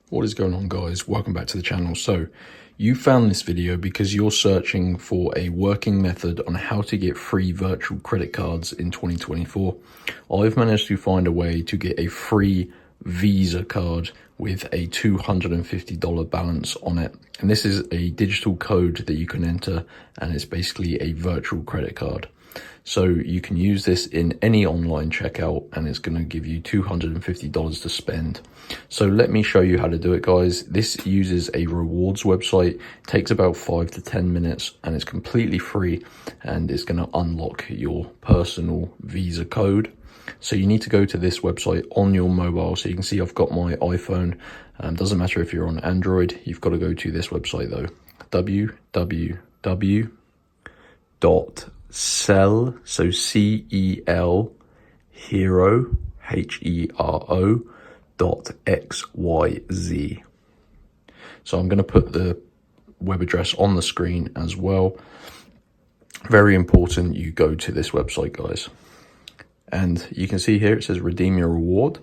What is going on, guys? Welcome back to the channel. So you found this video because you're searching for a working method on how to get free virtual credit cards in 2024. I've managed to find a way to get a free Visa card with a $250 balance on it. And this is a digital code that you can enter, and it's basically a virtual credit card. So you can use this in any online checkout, and it's going to give you $250 to spend. So let me show you how to do it, guys. This uses a rewards website. It takes about 5 to 10 minutes, and it's completely free, and it's going to unlock your personal Visa code. So you need to go to this website on your mobile. So you can see I've got my iPhone. Doesn't matter if you're on Android, you've got to go to this website though. www.cel, so C-E-L, hero, H-E-R-O, .xyz. So I'm going to put the web address on the screen as well. Very important you go to this website, guys. And you can see here it says redeem your reward.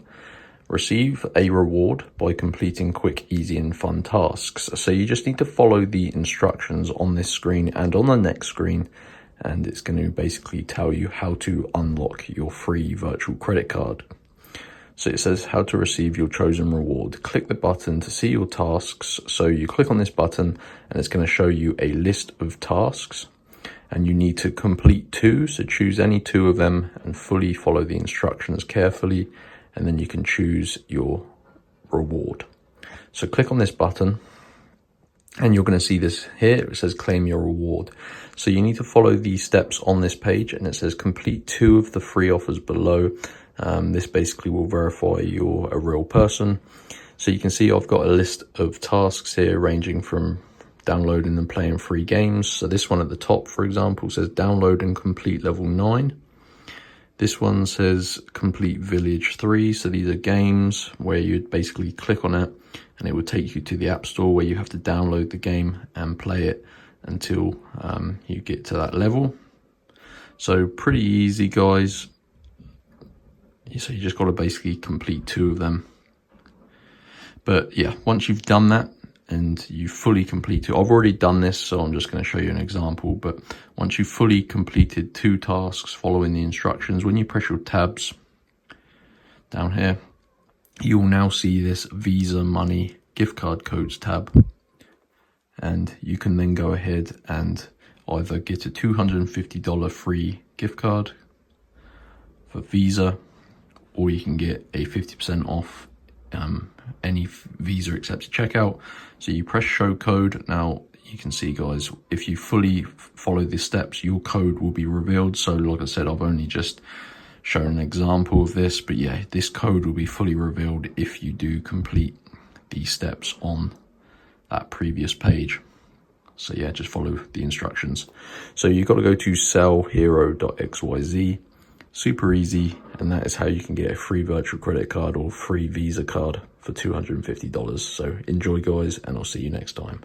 Receive a reward by completing quick, easy and fun tasks. So you just need to follow the instructions on this screen and on the next screen, and it's going to basically tell you how to unlock your free virtual credit card. So it says how to receive your chosen reward. Click the button to see your tasks. So you click on this button and it's going to show you a list of tasks, and you need to complete 2. So choose any 2 of them and fully follow the instructions carefully, and then you can choose your reward. So click on this button and you're going to see this here. It says claim your reward. So you need to follow these steps on this page, and it says complete 2 of the free offers below. This basically will verify you're a real person. So you can see I've got a list of tasks here ranging from downloading and playing free games. So this one at the top, for example, says download and complete level 9. This one says complete village 3. So these are games where you'd basically click on it and it would take you to the app store where you have to download the game and play it until you get to that level. So pretty easy, guys. So you just got to basically complete 2 of them. But yeah, once you've done that and you fully complete it, I've already done this, so I'm just going to show you an example. But once you've fully completed 2 tasks following the instructions, when you press your tabs down here, you will now see this Visa Money gift card codes tab. And you can then go ahead and either get a $250 free gift card for Visa, or you can get a 50% off any Visa accepted checkout. So you press show code. Now you can see, guys, if you fully follow the steps, your code will be revealed. So like I said, I've only just shown an example of this, but yeah, this code will be fully revealed if you do complete these steps on that previous page. So yeah, just follow the instructions. So you've got to go to sellhero.xyz. Super easy, and that is how you can get a free virtual credit card or free Visa card for $250. So enjoy, guys, and I'll see you next time.